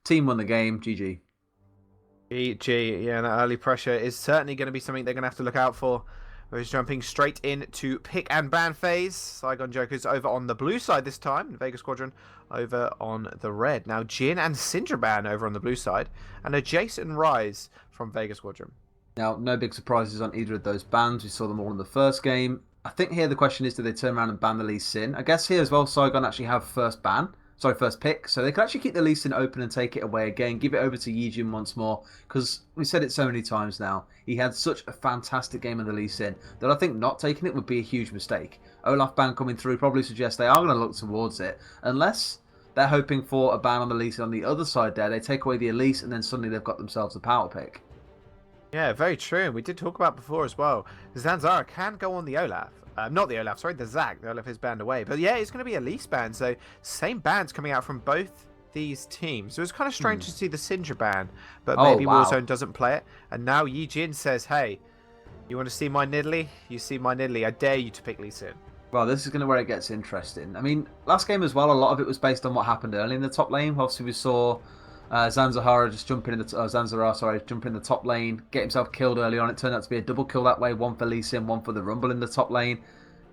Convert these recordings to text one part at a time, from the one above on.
Team won the game. GG. GG. Yeah, that early pressure is certainly going to be something they're going to have to look out for. We're jumping straight into pick and ban phase. Saigon Jokers over on the blue side this time. Vega Squadron over on the red. Now Jin and Sindraban over on the blue side. And a Jason Rise from Vega Squadron. Now, no big surprises on either of those bans. We saw them all in the first game. I think here the question is, do they turn around and ban the Lee Sin? I guess here as well, Saigon actually have first pick. So they could actually keep the Lee Sin open and take it away again. Give it over to Yijin once more. Because we said it so many times now. He had such a fantastic game of the Lee Sin that I think not taking it would be a huge mistake. Olaf ban coming through probably suggests they are going to look towards it. Unless they're hoping for a ban on the Lee Sin on the other side there. They take away the Elise and then suddenly they've got themselves a power pick. Yeah, very true. And we did talk about before as well. Zanzara can go on the Olaf. Not the Olaf, sorry, the Zag. The Olaf is banned away. But yeah, it's going to be a Elise ban. So same bans coming out from both these teams. So it's kind of strange to see the Sindra ban. But maybe Warzone doesn't play it. And now Yijin says, hey, you want to see my Nidalee? You see my Nidalee. I dare you to pick Lee Sin. Well, this is going to where it gets interesting. I mean, last game as well, a lot of it was based on what happened early in the top lane. Obviously, we saw Zanzahara just jumping in jumping in the top lane, get himself killed early on. It turned out to be a double kill that way, one for Lee Sin, one for the Rumble in the top lane.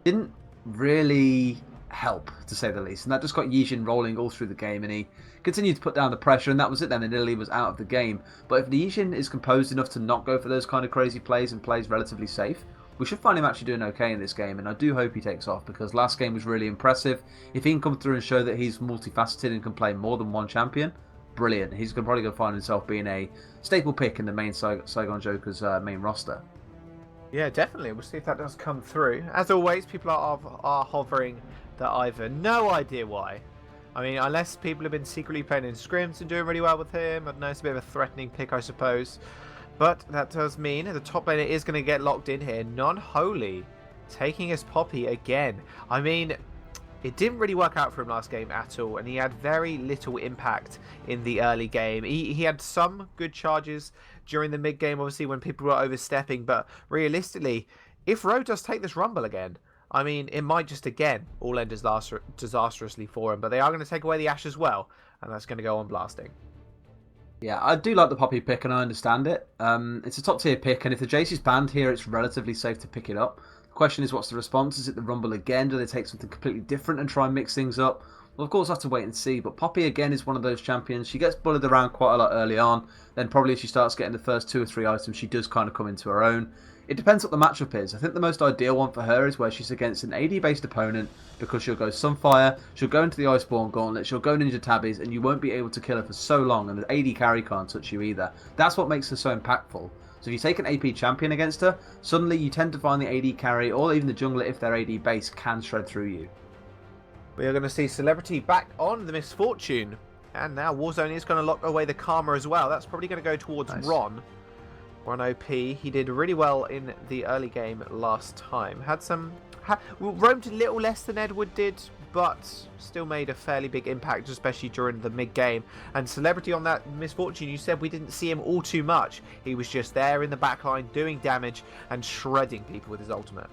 Didn't really help, to say the least, and that just got Yijin rolling all through the game, and he continued to put down the pressure, and that was it then, and Nidalee was out of the game. But if Yijin is composed enough to not go for those kind of crazy plays and plays relatively safe, we should find him actually doing okay in this game, and I do hope he takes off, because last game was really impressive. If he can come through and show that he's multifaceted and can play more than one champion, brilliant. He's probably going to find himself being a staple pick in the main Saigon Jokers main roster. Yeah, definitely. We'll see if that does come through. As always, people are hovering the Ivor. No idea why. I mean, unless people have been secretly playing in scrims and doing really well with him. I don't know, it's a bit of a threatening pick, I suppose. But that does mean the top laner is going to get locked in here. Non-Holy taking his Poppy again. I mean, it didn't really work out for him last game at all, and he had very little impact in the early game. He had some good charges during the mid game, obviously, when people were overstepping, but realistically, if Ro does take this Rumble again, I mean, it might just again all end disastrously for him, but they are going to take away the Ashe as well, and that's going to go on blasting. Yeah, I do like the Poppy pick, and I understand it. It's a top tier pick, and if the Jace is banned here, it's relatively safe to pick it up. Question is, what's the response? Is it the Rumble again? Do they take something completely different and try and mix things up? Well, of course, I have to wait and see. But Poppy, again, is one of those champions. She gets bullied around quite a lot early on. Then probably if she starts getting the first 2 or 3 items, she does kind of come into her own. It depends what the matchup is. I think the most ideal one for her is where she's against an AD-based opponent, because she'll go Sunfire, she'll go into the Iceborne Gauntlet, she'll go Ninja Tabbies, and you won't be able to kill her for so long, and the AD carry can't touch you either. That's what makes her so impactful. So if you take an AP champion against her, suddenly you tend to find the AD carry, or even the jungler, if they're AD base, can shred through you. We are going to see Celebrity back on the Misfortune. And now Warzone is going to lock away the Karma as well. That's probably going to go towards Ron. Ron OP. He did really well in the early game last time. Roamed a little less than Edward did, but still made a fairly big impact, especially during the mid-game. And Celebrity on that Misfortune, you said we didn't see him all too much. He was just there in the backline doing damage and shredding people with his ultimate.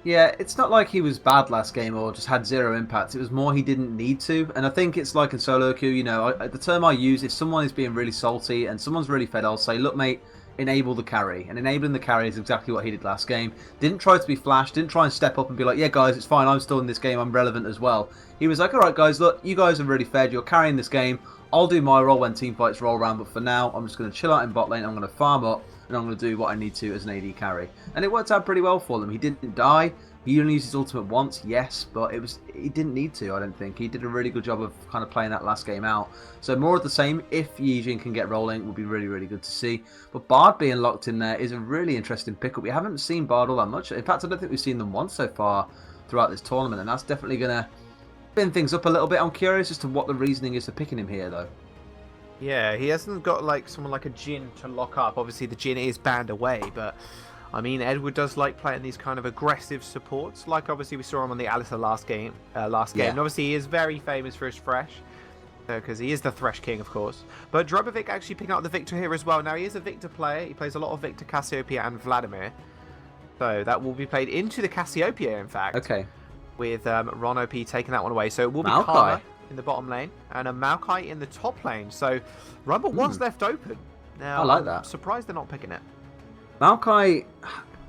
Yeah, it's not like he was bad last game or just had zero impact. It was more he didn't need to. And I think it's like in solo queue, you know, the term I use, if someone is being really salty and someone's really fed, I'll say, look, mate, enable the carry. And enabling the carry is exactly what he did last game. Didn't try to be flash, didn't try and step up and be like, yeah, guys, it's fine, I'm still in this game, I'm relevant as well. He was like, all right, guys, look, you guys are really fed, you're carrying this game. I'll do my role when team fights roll around, but for now, I'm just going to chill out in bot lane, I'm going to farm up, and I'm going to do what I need to as an AD carry. And it worked out pretty well for them. He didn't die. He only used his ultimate once, yes, but he didn't need to, I don't think. He did a really good job of kind of playing that last game out. So more of the same, if Yijin can get rolling, will be really, really good to see. But Bard being locked in there is a really interesting pickup. We haven't seen Bard all that much. In fact, I don't think we've seen them once so far throughout this tournament, and that's definitely going to spin things up a little bit. I'm curious as to what the reasoning is for picking him here, though. Yeah, he hasn't got like someone like a Jin to lock up. Obviously, the Jin is banned away, but I mean, Edward does like playing these kind of aggressive supports, like obviously we saw him on the Alistair last game. And obviously, he is very famous for his Thresh, because he is the Thresh King, of course. But Drobovic actually picking up the Victor here as well. Now, he is a Victor player. He plays a lot of Victor, Cassiopeia, and Vladimir. So that will be played into the Cassiopeia, in fact. Okay. With Ron OP taking that one away. So it will be Maokai. Karma in the bottom lane and a Maokai in the top lane. So Rumble was left open. Now, I like that. I'm surprised they're not picking it. Maokai,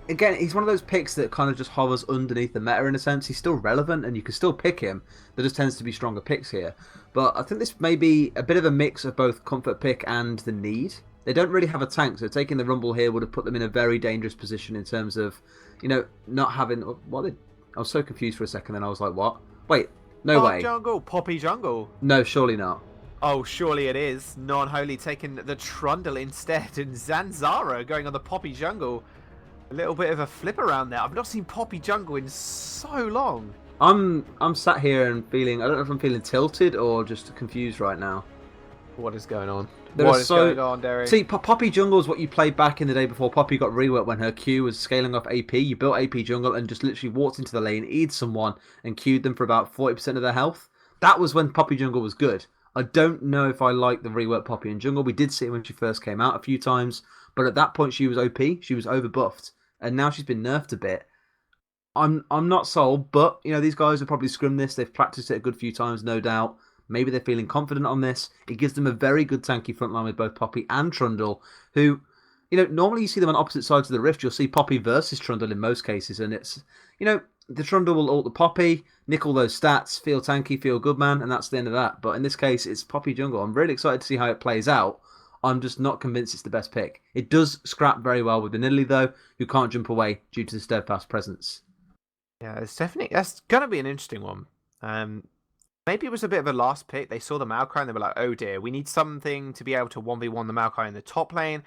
again, he's one of those picks that kind of just hovers underneath the meta in a sense. He's still relevant and you can still pick him. There just tends to be stronger picks here. But I think this may be a bit of a mix of both comfort pick and the need. They don't really have a tank, so taking the Rumble here would have put them in a very dangerous position in terms of, you know, not having... I was so confused for a second, then I was like, what? Wait, no way. Jungle, Poppy jungle. No, surely not. Oh, surely it is. Non-Holy taking the Trundle instead, and Zanzara going on the Poppy jungle. A little bit of a flip around there. I've not seen Poppy jungle in so long. I'm sat here and feeling... I don't know if I'm feeling tilted or just confused right now. What is going on? What is going on, Derek? See, Poppy jungle is what you played back in the day before Poppy got reworked when her Q was scaling off AP. You built AP jungle and just literally walked into the lane, E'd someone, and Q'd them for about 40% of their health. That was when Poppy jungle was good. I don't know if I like the rework Poppy in jungle. We did see it when she first came out a few times, but at that point she was OP. She was overbuffed, and now she's been nerfed a bit. I'm not sold, but you know these guys have probably scrimmed this. They've practiced it a good few times, no doubt. Maybe they're feeling confident on this. It gives them a very good tanky front line with both Poppy and Trundle, who, you know, normally you see them on opposite sides of the rift. You'll see Poppy versus Trundle in most cases, and it's, you know, the Trundle will ult the Poppy, nick all those stats, feel tanky, feel good, man, and that's the end of that. But in this case, it's Poppy jungle. I'm really excited to see how it plays out. I'm just not convinced it's the best pick. It does scrap very well with the Nidalee, though, who can't jump away due to the steadfast presence. Yeah, that's going to be an interesting one. Maybe it was a bit of a last pick. They saw the Maokai and they were like, oh dear, we need something to be able to 1v1 the Maokai in the top lane.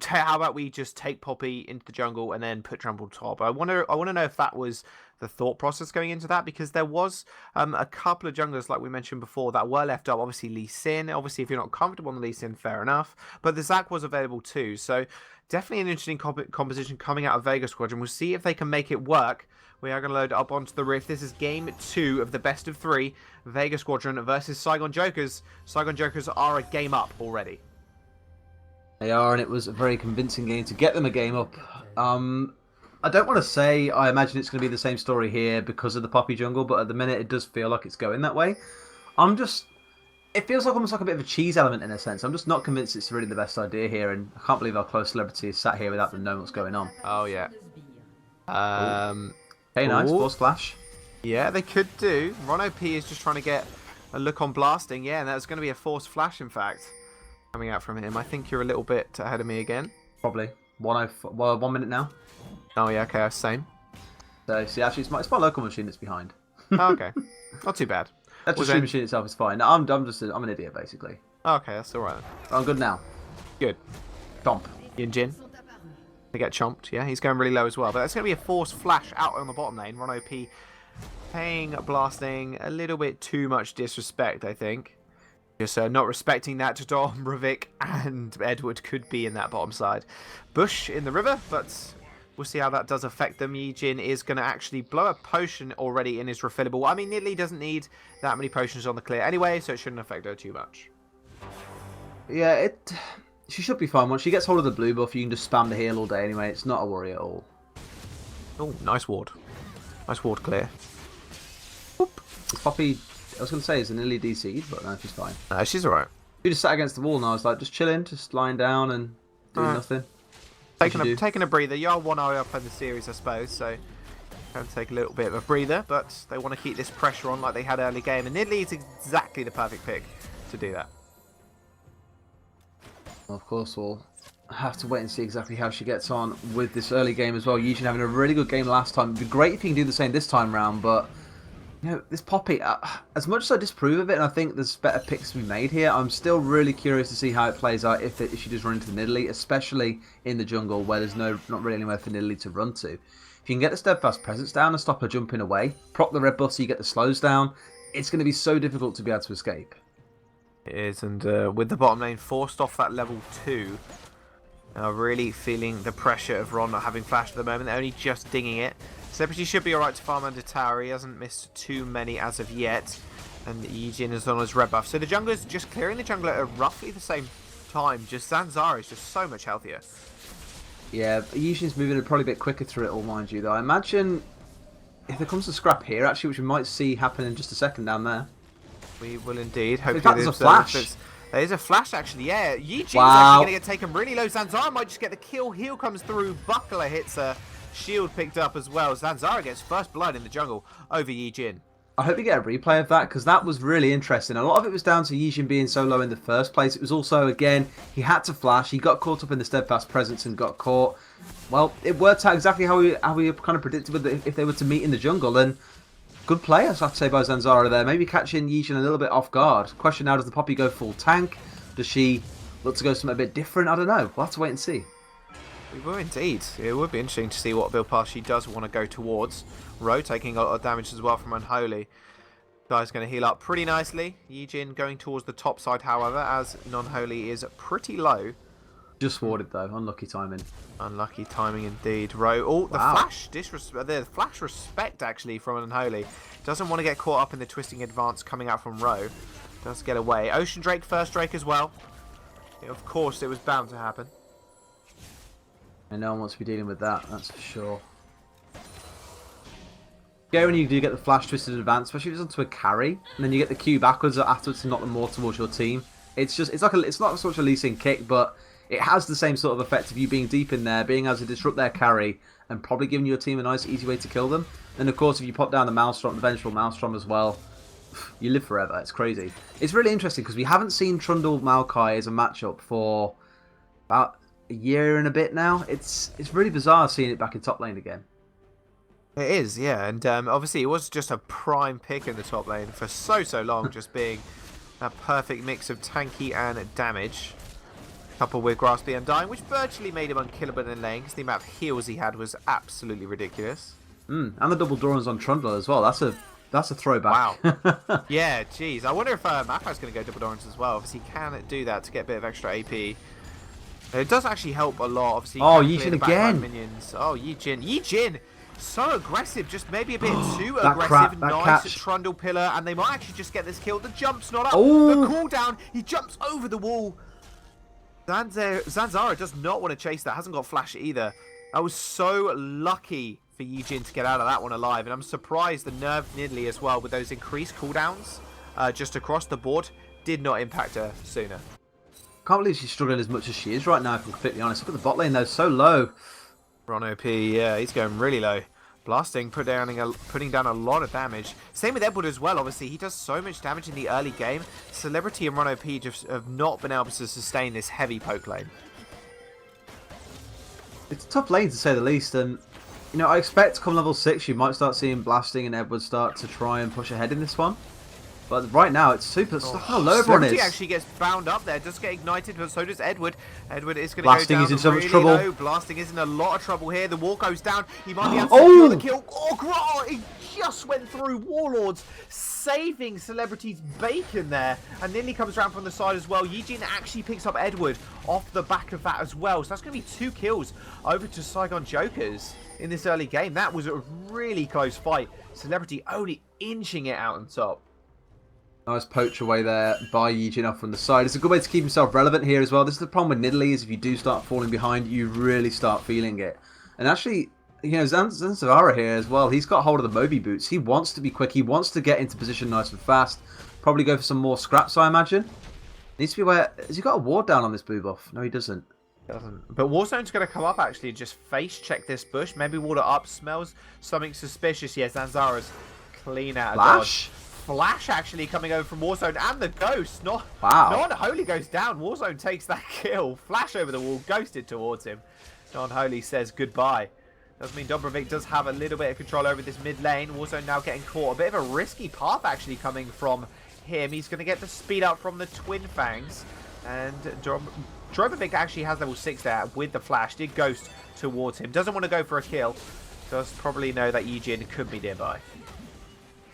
How about we just take Poppy into the jungle and then put Trundle top? I want to know if that was the thought process going into that, because there was a couple of junglers, like we mentioned before, that were left up. Obviously, Lee Sin. Obviously, if you're not comfortable on the Lee Sin, fair enough. But the Zac was available too. So definitely an interesting composition coming out of Vega Squadron. We'll see if they can make it work. We are going to load up onto the Rift. This is game 2 of the best of 3. Vega Squadron versus Saigon Jokers. Saigon Jokers are a game up already. They are, and it was a very convincing game to get them a game up. I don't want to say I imagine it's going to be the same story here because of the Poppy jungle, but at the minute it does feel like it's going that way. It feels like almost like a bit of a cheese element in a sense. I'm just not convinced it's really the best idea here, and I can't believe our close celebrity is sat here without them knowing what's going on. Oh, yeah. Hey, nice. Force Flash. Yeah, they could do. Ron OP is just trying to get a look on blasting. Yeah, and that's going to be a Force Flash, in fact, coming out from him. I think you're a little bit ahead of me again. Probably. 1 minute now. Oh, yeah, okay, same. So, see, actually, it's my local machine that's behind. Oh, okay. Not too bad. That's the machine itself is fine. I'm an idiot, basically. Oh, okay, that's all right. I'm good now. Good. Chomp. Yin Jin. They get chomped, yeah. He's going really low as well. But that's going to be a Force Flash out on the bottom lane. Ron OP paying blasting a little bit too much disrespect, I think. Just not respecting that Dom, Ravik, and Edward could be in that bottom side. Bush in the river, but we'll see how that does affect them. Yijin is going to actually blow a potion already in his refillable. I mean, Nidalee doesn't need that many potions on the clear anyway, so it shouldn't affect her too much. Yeah, she should be fine. Once she gets hold of the blue buff, you can just spam the heal all day anyway. It's not a worry at all. Oh, nice ward. Nice ward clear. Whoop. Poppy, I was going to say, is an Nidalee DC'd, but no, she's fine. No, she's alright. She just sat against the wall and I was like, just chilling, just lying down and doing nothing. Taking a breather. You are 1-0 up in the series, I suppose, so going to take a little bit of a breather, but they want to keep this pressure on like they had early game, and Nidalee is exactly the perfect pick to do that. Well, of course, we'll have to wait and see exactly how she gets on with this early game as well. Yijin having a really good game last time. It'd be great if you can do the same this time round, but you know, this Poppy, as much as I disapprove of it, and I think there's better picks to be made here, I'm still really curious to see how it plays out if she does run into the Nidalee, especially in the jungle where there's not really anywhere for Nidalee to run to. If you can get the steadfast presence down and stop her jumping away, prop the red buff so you get the slows down, it's going to be so difficult to be able to escape. It is, and with the bottom lane forced off that level 2, really feeling the pressure of Ron not having flash at the moment. They're only just dinging it. Celebrity should be alright to farm under tower. He hasn't missed too many as of yet. And Yijin is on his red buff. So the jungler's just clearing the jungler at roughly the same time. Just Zanzara is just so much healthier. Yeah, Yijin's moving probably a bit quicker through it all, mind you, though. I imagine if there comes a scrap here, actually, which we might see happen in just a second down there. We will indeed. In fact, there's a flash. There is a flash, actually, yeah. Yi-Jin's Wow. actually going to get taken really low. Zanzara might just get the kill. Heal comes through. Buckler hits her. Shield picked up as well. Zanzara gets first blood in the jungle over Yi-Jin. I hope you get a replay of that, because that was really interesting. A lot of it was down to Yi-Jin being so low in the first place. It was also, again, he had to flash. He got caught up in the steadfast presence and got caught. Well, it worked out exactly how we kind of predicted with if they were to meet in the jungle. And good play, I have to say, by Zanzara there. Maybe catching Yi-Jin a little bit off guard. Question now, does the Poppy go full tank? Does she look to go something a bit different? I don't know. We'll have to wait and see. We will indeed. It would be interesting to see what build path she does want to go towards. Ro taking a lot of damage as well from Unholy. Guy's going to heal up pretty nicely. Yi-Jin going towards the top side, however, as Non-Holy is pretty low. Just warded, though. Unlucky timing. Unlucky timing indeed. Ro. Oh, the flash. The flash respect, actually, from Unholy. Doesn't want to get caught up in the twisting advance coming out from Ro. Does get away. Ocean Drake, first Drake as well. Of course, it was bound to happen. And no one wants to be dealing with that, that's for sure. Go when you do get the flash twisted advance, especially if it's onto a carry, and then you get the Q backwards afterwards to knock them more towards your team. It's not such a Lee Sin kick, but it has the same sort of effect of you being deep in there, being able to disrupt their carry, and probably giving your team a nice easy way to kill them. And of course, if you pop down the Maelstrom, the vengeful Maelstrom as well, you live forever. It's crazy. It's really interesting because we haven't seen Trundle Maokai as a matchup for about a year and a bit now. It's really bizarre seeing it back in top lane again. It is, yeah, and obviously it was just a prime pick in the top lane for so long, just being that perfect mix of tanky and damage, coupled with Grasp the Undying, which virtually made him unkillable in lane because the amount of heals he had was absolutely ridiculous. And the double Dorans on Trundle as well. That's a throwback. Wow. Yeah, jeez. I wonder if Mapai's going to go double Dorans as well. Obviously, he can do that to get a bit of extra AP. It does actually help a lot. Obviously, Yi-Jin again. Minions. Oh, Yi-Jin. So aggressive, just maybe a bit too aggressive. Nice Trundle pillar, and they might actually just get this kill. The jump's not up. The cooldown, he jumps over the wall. Zanzara does not want to chase that. Hasn't got flash either. I was so lucky for Yi-Jin to get out of that one alive, and I'm surprised the nerve Nidalee as well with those increased cooldowns just across the board did not impact her sooner. Can't believe she's struggling as much as she is right now, if I'm completely honest. Look at the bot lane though, so low. Ron OP, yeah, he's going really low. Blasting, putting down a lot of damage. Same with Edward as well, obviously. He does so much damage in the early game. Celebrity and Ron OP just have not been able to sustain this heavy poke lane. It's a tough lane to say the least, and you know, I expect come level 6 you might start seeing Blasting and Edward start to try and push ahead in this one. But right now, it's super. Look how low everyone is. Celebrity actually gets bound up there. Does get ignited, but so does Edward. Edward is going to go Blasting down. is in so much really trouble. low. Blasting is in a lot of trouble here. The wall goes down. He might be able to secure the kill. Oh, he just went through Warlords, saving Celebrity's bacon there. And then he comes around from the side as well. Yi-Jin actually picks up Edward off the back of that as well. So that's going to be 2 kills over to Saigon Jokers in this early game. That was a really close fight. Celebrity only inching it out on top. Nice poach away there by Yi-Jin off from the side. It's a good way to keep himself relevant here as well. This is the problem with Nidalee, is if you do start falling behind, you really start feeling it. And actually, you know, Zanzara here as well, he's got hold of the Moby boots. He wants to be quick. He wants to get into position nice and fast. Probably go for some more scraps, I imagine. Needs to be aware. Has he got a ward down on this blue buff? No, he doesn't. But Warzone's going to come up actually and just face check this bush. Maybe water up. Smells something suspicious. Yes, Zanzara's clean out of dodge. Flash actually coming over from Warzone, and the ghost. Not Holy goes down. Warzone takes that kill. Flash over the wall, ghosted towards him. Non-Holy says goodbye. Does mean Dobrovic does have a little bit of control over this mid lane. Warzone now getting caught. A bit of a risky path actually coming from him. He's going to get the speed up from the Twin Fangs. And Dobrovic actually has level 6 there with the flash. Did ghost towards him. Doesn't want to go for a kill. Does probably know that Yi-Jin could be nearby.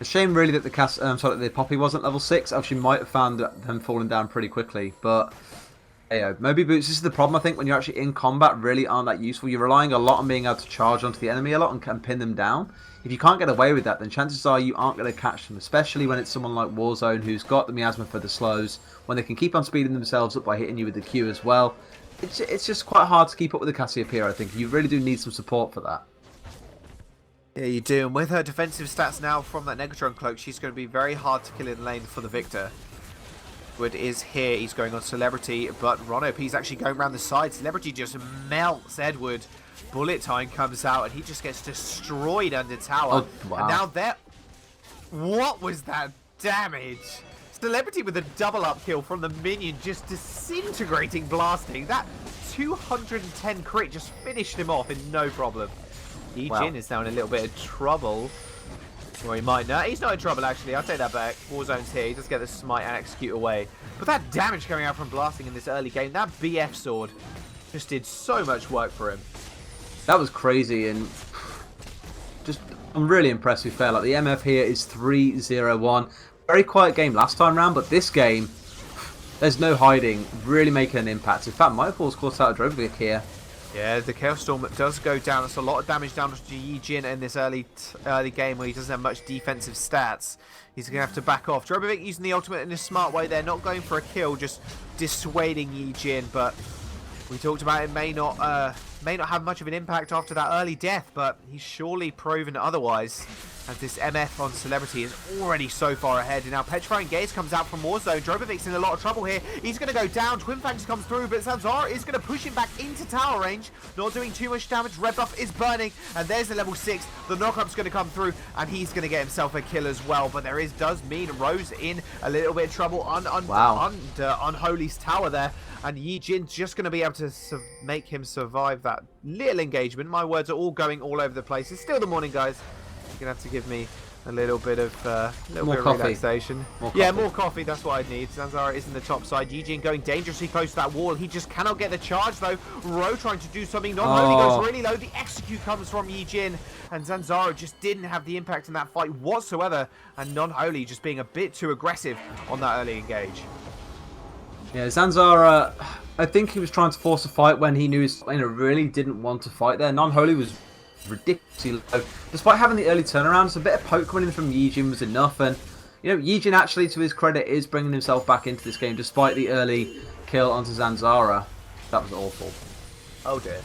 A shame really that the Poppy wasn't level 6. Actually might have found them falling down pretty quickly. But hey, Moby boots, this is the problem I think when you're actually in combat, really aren't that useful. You're relying a lot on being able to charge onto the enemy a lot and can pin them down. If you can't get away with that, then chances are you aren't going to catch them, especially when it's someone like Warzone who's got the miasma for the slows, when they can keep on speeding themselves up by hitting you with the Q as well. It's just quite hard to keep up with the Cassiopeia, I think. You really do need some support for that. Yeah, you do. And with her defensive stats now from that Negatron cloak, she's going to be very hard to kill in lane for the victor. Wood is here. He's going on Celebrity, but Ron-OP's actually going around the side. Celebrity just melts Edward. Bullet time comes out, and he just gets destroyed under tower. Oh, wow. And now there... What was that damage? Celebrity with a double up kill from the minion, just disintegrating, blasting. That 210 crit just finished him off in no problem. Jin is now in a little bit of trouble. Or he might not. He's not in trouble, actually. I'll take that back. Warzone's here. He does get the smite and execute away. But that damage coming out from blasting in this early game, that BF sword just did so much work for him. That was crazy, and just I'm really impressed with Fair. Like, the MF here is 3-0-1. Very quiet game last time round, but this game, there's no hiding. Really making an impact. In fact, Michael's caught out of Drogovic here. Yeah, the Chaos Storm does go down. That's a lot of damage down to Jin in this early game where he doesn't have much defensive stats. He's going to have to back off. Drogovic using the ultimate in a smart way there, not going for a kill, just dissuading Jin. But we talked about it may not have much of an impact after that early death, but he's surely proven otherwise. As this MF on Celebrity is already so far ahead. And now Petrifying Gaze comes out from Warzone. Drobovic's in a lot of trouble here. He's going to go down. Twin Fangs comes through, but Zanzara is going to push him back into tower range. Not doing too much damage. Red buff is burning. And there's the level 6. The knockup's going to come through, and he's going to get himself a kill as well. But does mean Rose in a little bit of trouble under Unholy's tower there. And Jin's just going to be able to make him survive that little engagement. My words are all going all over the place. It's still the morning, guys. You're going to have to give me a little bit of relaxation. More coffee. That's what I need. Zanzara is in the top side. Jin going dangerously close to that wall. He just cannot get the charge, though. Ro trying to do something. Non-Holy goes really low. The execute comes from Jin. And Zanzara just didn't have the impact in that fight whatsoever. And Non-Holy just being a bit too aggressive on that early engage. Yeah, Zanzara, I think he was trying to force a fight when he knew his trainer really didn't want to fight there. Non-Holy was ridiculously low. Despite having the early turnarounds, a bit of poke coming in from Jin was enough. And, you know, Jin actually, to his credit, is bringing himself back into this game despite the early kill onto Zanzara. That was awful. Oh dear.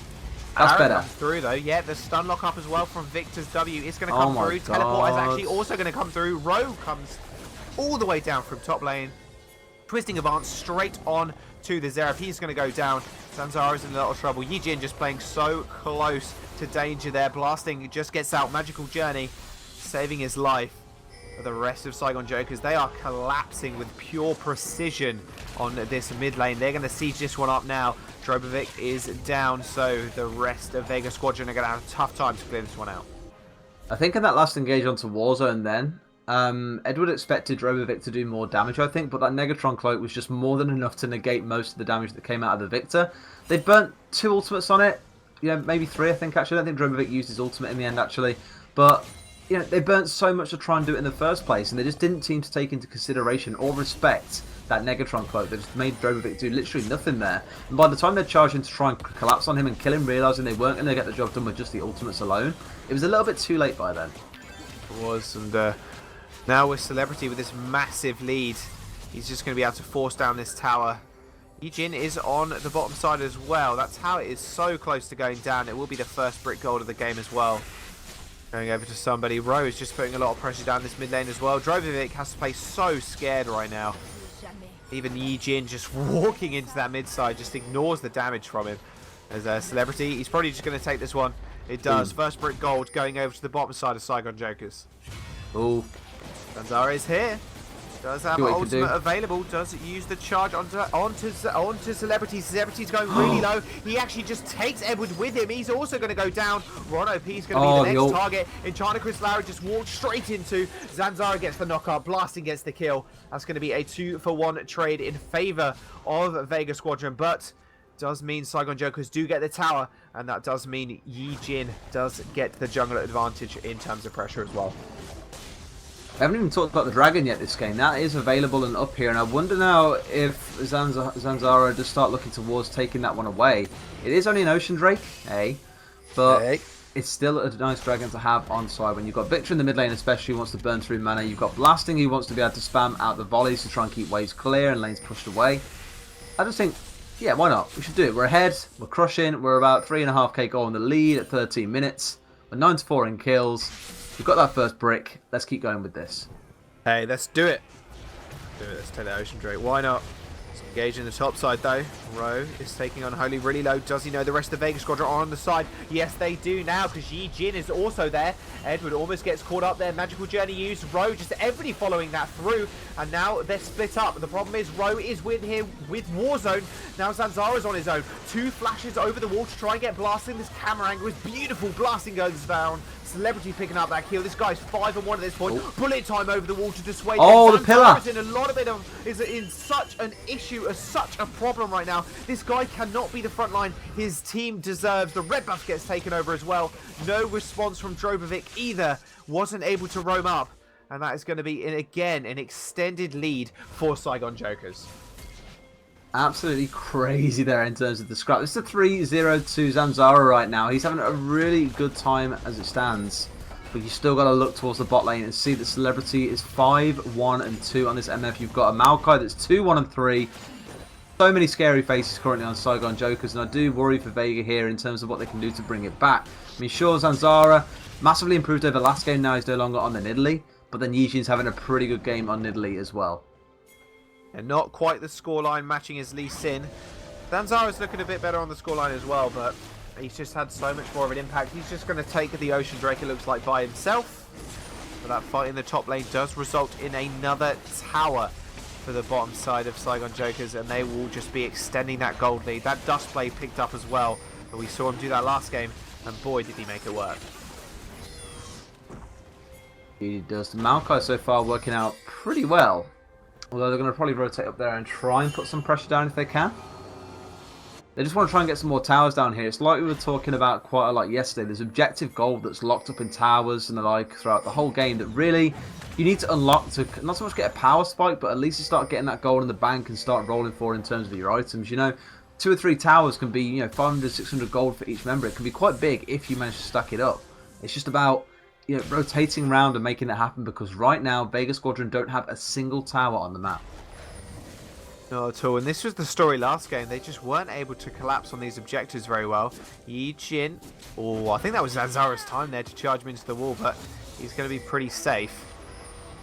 That's better. Comes through though. Yeah, the stun lock up as well from Victor's W is going to come through. Teleport is actually also going to come through. Ro comes all the way down from top lane. Twisting advance straight on to the Zeraf. He's going to go down. Zanzara's in a lot of trouble. Jin just playing so close to danger there. Blasting just gets out. Magical Journey saving his life. But the rest of Saigon Jokers, they are collapsing with pure precision on this mid lane. They're going to siege this one up now. Drobovic is down, so the rest of Vega Squadron are going to have a tough time to clear this one out. I think in that last engage onto Warzone then, Edward expected Drobovic to do more damage, I think, but that Negatron cloak was just more than enough to negate most of the damage that came out of the Victor. They burnt 2 ultimates on it, maybe 3, I think, actually. I don't think Drobovic used his ultimate in the end, actually. But, they burnt so much to try and do it in the first place, and they just didn't seem to take into consideration or respect that Negatron cloak. They just made Drobovic do literally nothing there. And by the time they charged in to try and collapse on him and kill him, realising they weren't going to get the job done with just the ultimates alone, it was a little bit too late by then. It was, and now with Celebrity with this massive lead, he's just going to be able to force down this tower. Jin is on the bottom side as well. That's how it is so close to going down. It will be the first brick gold of the game as well. Going over to somebody. Rose just putting a lot of pressure down this mid lane as well. Drobovic has to play so scared right now. Even Jin just walking into that mid side just ignores the damage from him. As a Celebrity, he's probably just going to take this one. It does. First brick gold going over to the bottom side of Saigon Jokers. Ooh. Zanzara is here. Does have ultimate available. Does use the charge onto Celebrity. Celebrity's going really low. He actually just takes Edward with him. He's also going to go down. Ron-OP is going to be the next target. Enchanter Chris Larry just walked straight into. Zanzara gets the knockup. Blasting gets the kill. That's going to be a 2-for-1 trade in favor of Vega Squadron. But does mean Saigon Jokers do get the tower. And that does mean Jin does get the jungler advantage in terms of pressure as well. I haven't even talked about the dragon yet this game. That is available and up here, and I wonder now if Zanzara does start looking towards taking that one away. It is only an Ocean Drake, but it's still a nice dragon to have on side. When you've got Victor in the mid lane especially, who wants to burn through mana. You've got Blasting, who wants to be able to spam out the volleys to try and keep waves clear and lanes pushed away. I just think, yeah, why not? We should do it. We're ahead, we're crushing, we're about 3.5k goal in the lead at 13 minutes. But 9-4 in kills. We've got that first brick. Let's keep going with this. Hey, let's do it. Let's take the Ocean Drake. Why not? Let's engage in the top side, though. Rowe is taking on Holy really low. Does he know the rest of the Vega Squadron are on the side? Yes, they do now, because Jin is also there. Edward almost gets caught up there. Magical Journey used. Rowe, just everybody following that through. And now they're split up. The problem is Rowe is with here with Warzone. Now Zanzara's on his own. 2 flashes over the wall to try and get blasting. This camera angle is beautiful. Blasting goes down. Celebrity picking up that kill. This guy's 5-1 at this point. Oh. Bullet time over the wall to dissuade. Oh, the pillar! In a lot of it is in such an issue, such a problem right now. This guy cannot be the front line. His team deserves. The red buff gets taken over as well. No response from Drobovic either. Wasn't able to roam up. And that is going to be, again, an extended lead for Saigon Jokers. Absolutely crazy there in terms of the scrap. This is a 3-0 to Zanzara right now. He's having a really good time as it stands. But you still got to look towards the bot lane and see that Celebrity is 5-1-2 on this MF. You've got a Maokai that's 2-1-3. So many scary faces currently on Saigon Jokers, and I do worry for Vega here in terms of what they can do to bring it back. I mean, sure, Zanzara massively improved over last game. Now he's no longer on the Nidalee, but then Yijin's having a pretty good game on Nidalee as well. And not quite the scoreline matching his Lee Sin. Zanzara's looking a bit better on the scoreline as well, but he's just had so much more of an impact. He's just going to take the Ocean Drake, it looks like, by himself. But that fight in the top lane does result in another tower for the bottom side of Saigon Jokers, and they will just be extending that gold lead. That dust play picked up as well, but we saw him do that last game, and boy did he make it work. He does. The Maokai so far working out pretty well. Although they're going to probably rotate up there and try and put some pressure down if they can. They just want to try and get some more towers down here. It's like we were talking about quite a lot yesterday. There's objective gold that's locked up in towers and the like throughout the whole game that really you need to unlock to not so much get a power spike, but at least you start getting that gold in the bank and start rolling for in terms of your items. You know, 2 or 3 towers can be, you know, 500, 600 gold for each member. It can be quite big if you manage to stack it up. It's just about, you know, rotating around and making it happen, because right now Vega Squadron don't have a single tower on the map. Not at all, and this was the story last game. They just weren't able to collapse on these objectives very well. Yijin, oh, I think that was Zanzara's time there to charge him into the wall, but he's going to be pretty safe.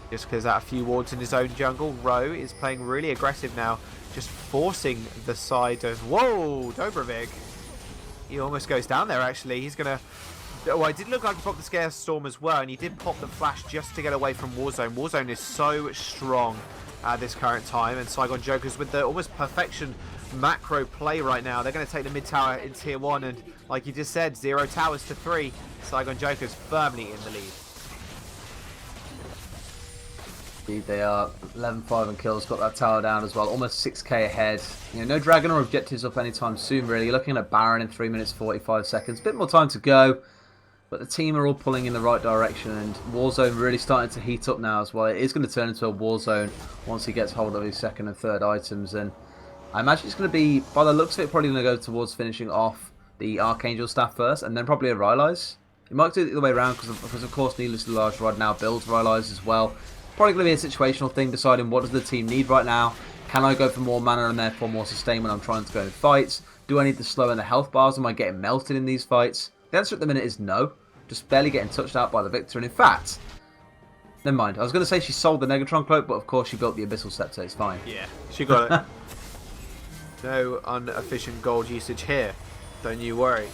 Just because out a few wards in his own jungle. Rowe is playing really aggressive now, just forcing the side of, whoa, Dobrovic. He almost goes down there actually. He's going to, well, it did look like he popped the Scare Storm as well, and he did pop the flash just to get away from Warzone. Warzone is so strong at this current time, and Saigon Jokers with the almost perfection macro play right now. They're going to take the mid tower in tier 1, and like you just said, 0 towers to 3. Saigon Jokers firmly in the lead. They are 11-5 in kills, got that tower down as well, almost 6k ahead. You know, no dragon or objectives up anytime soon really. You're looking at Baron in 3 minutes 45 seconds. Bit more time to go. But the team are all pulling in the right direction, and Warzone really starting to heat up now as well. It is going to turn into a Warzone once he gets hold of his second and third items, and I imagine it's going to be, by the looks of it, probably going to go towards finishing off the Archangel staff first, and then probably a Rylai's. He might do it the other way around, because of course Needlessly Large Rod now builds Rylai's as well. Probably going to be a situational thing, deciding what does the team need right now. Can I go for more mana and therefore more sustain when I'm trying to go in fights? Do I need to slow in the health bars? Am I getting melted in these fights? The answer at the minute is no. Just barely getting touched out by the Victor. And in fact, never mind. I was going to say she sold the Negatron Cloak, but of course she built the Abyssal Scepter. It's fine. Yeah, she got it. No inefficient gold usage here. Don't you worry.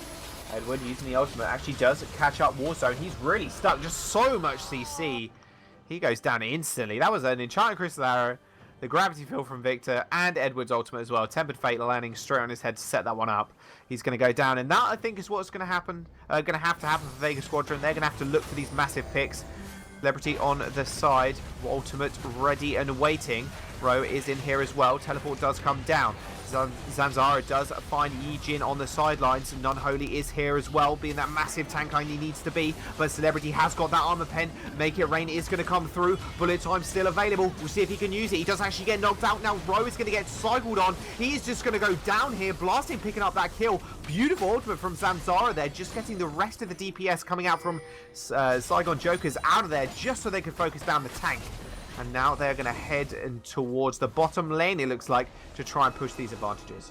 Edward using the ultimate actually does catch up Warzone. He's really stuck. Just so much CC. He goes down instantly. That was an Enchanted Crystal Arrow, the Gravity Field from Victor, and Edward's ultimate as well. Tempered Fate landing straight on his head to set that one up. He's going to go down, and that I think is what's going to happen. Going to have to happen for Vega Squadron. They're going to have to look for these massive picks. Celebrity on the side, ultimate ready and waiting. Rowe is in here as well. Teleport does come down. Zanzara does find Yijin on the sidelines. Non-Holy is here as well, being that massive tank line he needs to be. But Celebrity has got that armor pen. Make It Rain is going to come through. Bullet time still available. We'll see if he can use it. He does actually get knocked out. Now Rowe is going to get cycled on. He's just going to go down here. Blasting, picking up that kill. Beautiful ultimate from Zanzara there. Just getting the rest of the DPS coming out from Saigon Jokers out of there, just so they can focus down the tank. And now they're going to head towards the bottom lane, it looks like, to try and push these advantages.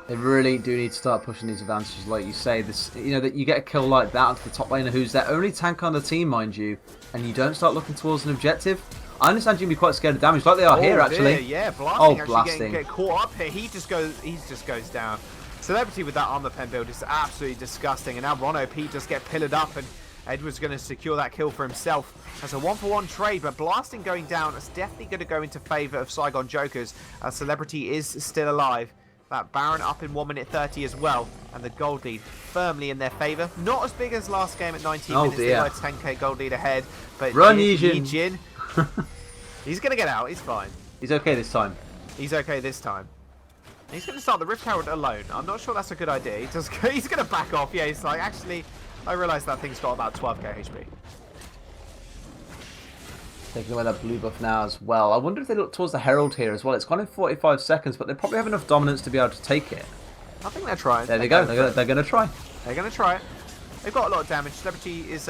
They really do need to start pushing these advantages, like you say. This, that you get a kill like that to the top laner, who's their only tank on the team, mind you, and you don't start looking towards an objective. I understand you can be quite scared of damage, like they are here, actually. Yeah, blasting. Blasting. Get caught up here. He just goes down. Celebrity with that armor pen build is absolutely disgusting, and now Rono P just get pillared up, and Edward's going to secure that kill for himself. That's a 1-for-1 trade, but blasting going down is definitely going to go into favour of Saigon Jokers. Celebrity is still alive. That Baron up in 1 minute 30 as well, and the gold lead firmly in their favour. Not as big as last game at 19 minutes. They were 10k gold lead ahead, but run Yijin. He's going to get out. He's fine. He's okay this time. He's okay this time. He's going to start the Rift Herald alone. I'm not sure that's a good idea. He's going to back off. Yeah, he's like, actually, I realise that thing's got about 12k HP. Taking away that blue buff now as well. I wonder if they look towards the Herald here as well. It's gone in 45 seconds, but they probably have enough dominance to be able to take it. I think they're trying. There they go. They're going to try. They're going to try it. They've got a lot of damage. Celebrity is,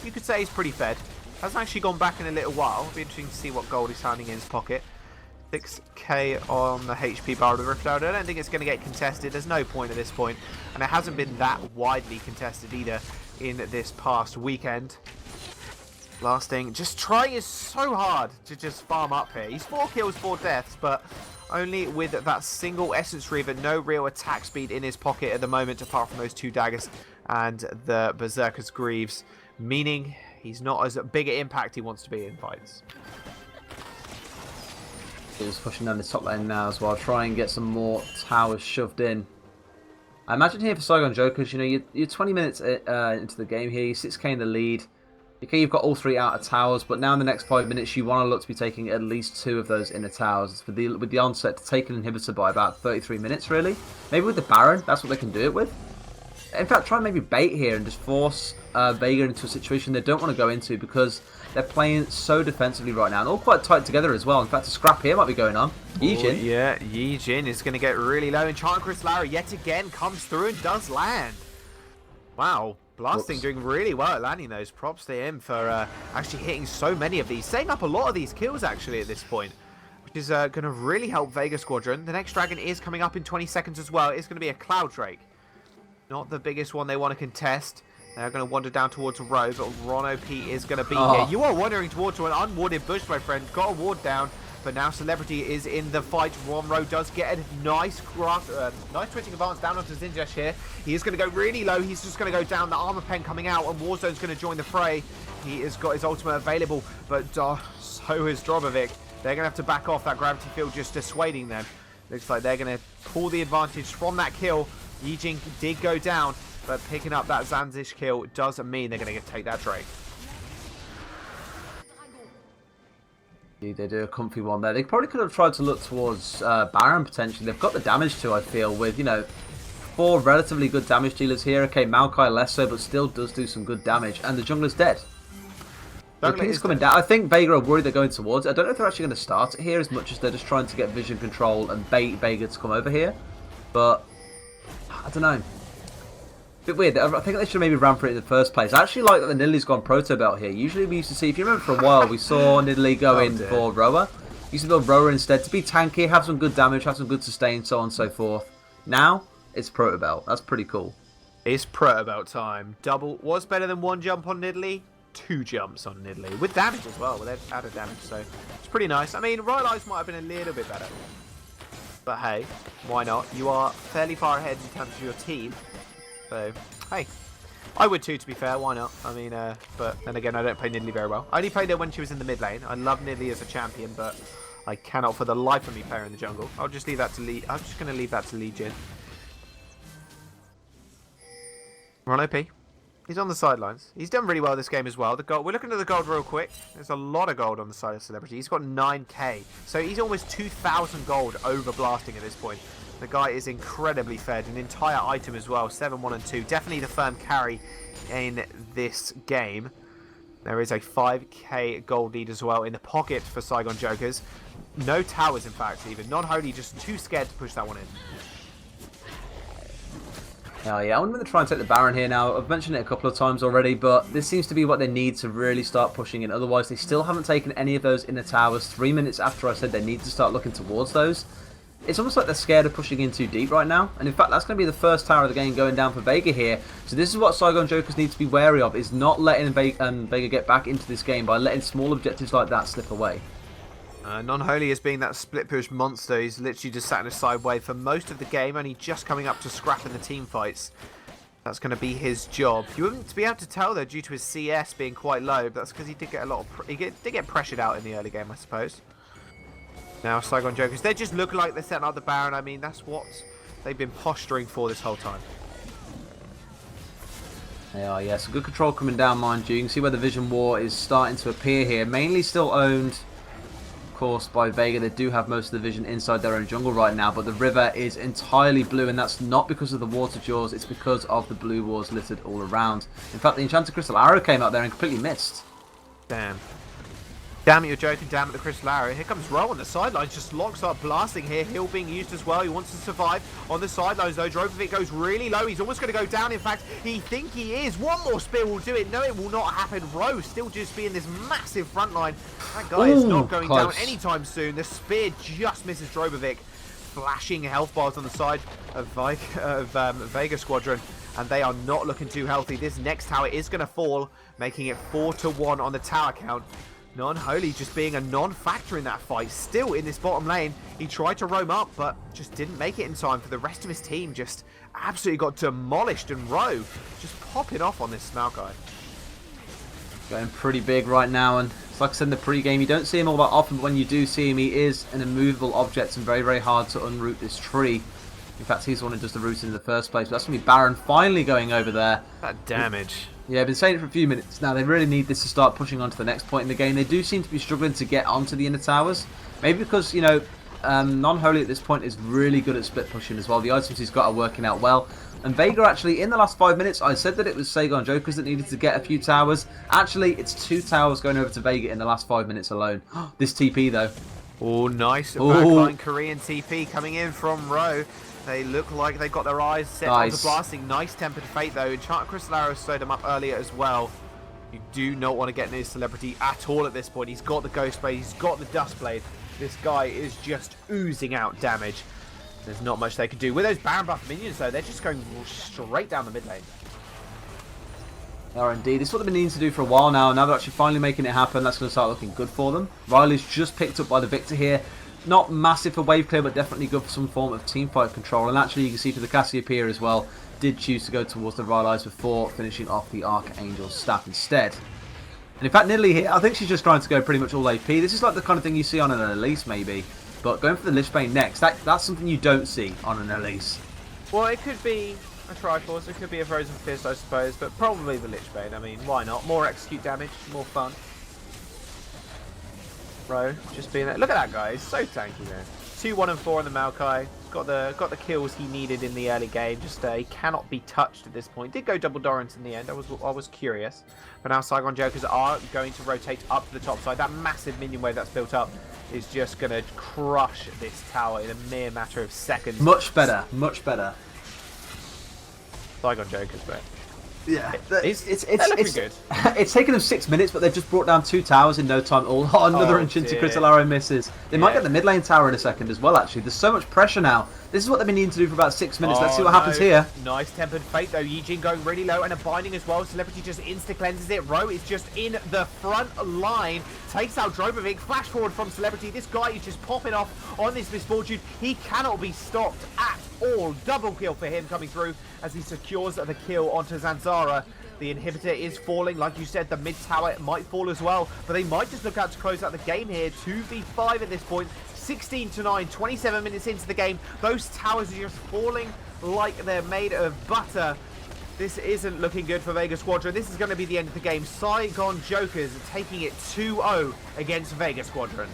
you could say, he's pretty fed. Hasn't actually gone back in a little while. It'll be interesting to see what gold he's finding in his pocket. 6k on the HP bar of the Rift Herald. I don't think it's going to get contested. There's no point at this point. And it hasn't been that widely contested either in this past weekend. Blasting, just trying so hard to just farm up here. He's 4 kills, 4 deaths, but only with that single Essence Reaver, no real attack speed in his pocket at the moment, apart from those 2 daggers and the Berserker's Greaves, meaning he's not as big an impact he wants to be in fights. He's pushing down the top lane now as well, try and get some more towers shoved in. I imagine here for Saigon Jokers, you're 20 minutes into the game here, you're 6k in the lead. Okay, you've got all 3 outer towers, but now in the next 5 minutes, you want to look to be taking at least 2 of those inner towers. With the onset to take an inhibitor by about 33 minutes, really. Maybe with the Baron, that's what they can do it with. In fact, try and maybe bait here and just force Vega into a situation they don't want to go into because they're playing so defensively right now and all quite tight together as well. In fact, a scrap here might be going on. Yijin. Yeah, Yijin is going to get really low, and Chris Lara yet again comes through and does land. Wow. Blasting doing really well at landing those. Props to him for actually hitting so many of these. Setting up a lot of these kills actually at this point, which is going to really help Vega Squadron. The next dragon is coming up in 20 seconds as well. It's going to be a Cloud Drake. Not the biggest one they want to contest. They're going to wander down towards a row, but Rono P is going to be here. You are wandering towards an unwarded bush, my friend. Got a ward down. But now Celebrity is in the fight. Ronro does get a nice twitching advance down onto Zinjash here. He is going to go really low. He's just going to go down. The armor pen coming out, and Warzone's going to join the fray. He has got his ultimate available, but so is Drobovic. They're going to have to back off. That gravity field just dissuading them. Looks like they're going to pull the advantage from that kill. Yijin did go down, but picking up that Zanzish kill doesn't mean they're going to take that Drake. They do a comfy one there. They probably could have tried to look towards Baron potentially. They've got the damage too, I feel, with, 4 relatively good damage dealers here. Okay, Maokai less so, but still does do some good damage. And the jungler's dead. The ping's coming down. I think Vega are worried they're going towards it. I don't know if they're actually going to start it here as much as they're just trying to get vision control and bait Vega to come over here. But, I don't know. Bit weird. I think they should have maybe ran for it in the first place. I actually like that the Nidalee's gone proto belt here. Usually we used to see, if you remember for a while, we saw Nidalee go in for Roa. Used to build Roa instead to be tanky, have some good damage, have some good sustain, so on and so forth. Now, it's proto belt. That's pretty cool. It's proto belt time. Double was better than 1 jump on Nidalee. 2 jumps on Nidalee. With damage as well, with added damage, so it's pretty nice. I mean, Right Eyes might have been a little bit better. But hey, why not? You are fairly far ahead in terms of your team. So, hey, I would too, to be fair. Why not? I mean, but then again, I don't play Nidalee very well. I only played her when she was in the mid lane. I love Nidalee as a champion, but I cannot for the life of me play her in the jungle. I'll just leave that to Lee. I'm just going to leave that to Lee Jin. Ron OP. He's on the sidelines. He's done really well this game as well. The gold. We're looking at the gold real quick. There's a lot of gold on the side of Celebrity. He's got 9k. So he's almost 2,000 gold over blasting at this point. The guy is incredibly fed. An entire item as well. 7, 1, and 2. Definitely the firm carry in this game. There is a 5k gold lead as well in the pocket for Saigon Jokers. No towers, in fact, even. Non-holy, just too scared to push that one in. Oh yeah, I'm going to try and take the Baron here now. I've mentioned it a couple of times already, but this seems to be what they need to really start pushing in. Otherwise, they still haven't taken any of those inner towers. 3 minutes after I said they need to start looking towards those. it's almost like they're scared of pushing in too deep right now. And in fact, that's going to be the first tower of the game going down for Vega here. So this is what Saigon Jokers need to be wary of, is not letting Vega get back into this game by letting small objectives like that slip away. Non-Holy as being that split push monster, he's literally just sat in a sideway for most of the game, only just coming up to scrap in the team fights. That's going to be his job. You wouldn't be able to tell though, due to his CS being quite low, but that's because he did get a lot of did get pressured out in the early game, I suppose. Now Saigon Jokers, they just look like they're setting up the Baron. I mean, that's what they've been posturing for this whole time. They are, yeah. So good control coming down, mind you. You can see where the Vision War is starting to appear here. Mainly still owned, of course, by Vega. They do have most of the vision inside their own jungle right now, but the river is entirely blue, and that's not because of the water jaws, it's because of the blue wars littered all around. In fact, the Enchanted Crystal Arrow came out there and completely missed. Damn. Damn it, you're joking. Damn it, the Crystal Arrow. Here comes Ro on the sidelines. Just locks up blasting here. Heal being used as well. He wants to survive on the sidelines, though. Drogovic goes really low. He's almost going to go down. In fact, he think he is. One more spear will do it. No, it will not happen. Ro still just being this massive front line. That guy is not going down anytime soon. The spear just misses Drogovic. Flashing health bars on the side of Vega Squadron. And they are not looking too healthy. This next tower is going to fall, making it 4-1 on the tower count. Non-Holy just being a non-factor in that fight. Still in this bottom lane. He tried to roam up, but just didn't make it in time. For the rest of his team, just absolutely got demolished. And Ro just popping off on this Smout guy. Going pretty big right now. And it's like I said in the pre-game, you don't see him all that often, but when you do see him, he is an immovable object and very, very hard to unroot this tree. In fact, he's the one who does the rooting in the first place. But that's going to be Baron finally going over there. That damage. Yeah, I've been saying it for a few minutes now. They really need this to start pushing on to the next point in the game. They do seem to be struggling to get onto the inner towers. Maybe because, you know, Non-Holy at this point is really good at split pushing as well. The items he's got are working out well. And Vega actually, in the last 5 minutes, I said that it was Saigon Jokers that needed to get a few towers. Actually, it's 2 towers going over to Vega in the last 5 minutes alone. This TP, though. Oh, nice. Backline Korean TP coming in from Ro. They look like they've got their eyes set on the blasting. Nice Tempered Fate, though. Enchanted Crystal Arrow slowed him up earlier as well. You do not want to get near Celebrity at all at this point. He's got the Ghost Blade. He's got the Dust Blade. This guy is just oozing out damage. There's not much they can do. With those Baron buff minions, though, they're just going straight down the mid lane. They are indeed. It's what they've been needing to do for a while now. Now they're actually finally making it happen. That's going to start looking good for them. Riley's just picked up by the Victor here. Not massive for wave clear, but definitely good for some form of teamfight control. And actually, you can see for the Cassiopeia as well, did choose to go towards the Riley's before finishing off the Archangel's staff instead. And in fact, Nidalee here, I think she's just trying to go pretty much all AP. This is like the kind of thing you see on an Elise, maybe. But going for the Lich Bane next, that's something you don't see on an Elise. Well, it could be a Triforce, it could be a Frozen Fist, I suppose, but probably the Lich Bane. I mean, why not? More execute damage, more fun. Ro, just being there. Look at that guy, he's so tanky there. 2, 1, and 4 on the Maokai. Got the kills he needed in the early game. Just he cannot be touched at this point. Did go double Dorrance in the end. I was curious, but now Saigon Jokers are going to rotate up to the top side. That massive minion wave that's built up is just going to crush this tower in a mere matter of seconds. Much better, much better. Saigon Jokers, but yeah, it's good. It's taken them 6 minutes, but they've just brought down 2 towers in no time. Another Enchanted Crystal Arrow misses. They might get the mid lane tower in a second as well, actually. There's so much pressure now. This is what they've been needing to do for about 6 minutes. Let's see what happens here. Nice Tempered Fate, though. Yijin going really low and a binding as well. Celebrity just insta-cleanses it. Ro is just in the front line. Takes out Drogovic. Flash forward from Celebrity. This guy is just popping off on this misfortune. He cannot be stopped at all. Double kill for him coming through as he secures the kill onto Zanzara. The inhibitor is falling. Like you said, the mid tower might fall as well. But they might just look out to close out the game here. 2v5 at this point. 16-9, 27 minutes into the game. Those towers are just falling like they're made of butter. This isn't looking good for Vega Squadron. This is going to be the end of the game. Saigon Jokers taking it 2-0 against Vega Squadron.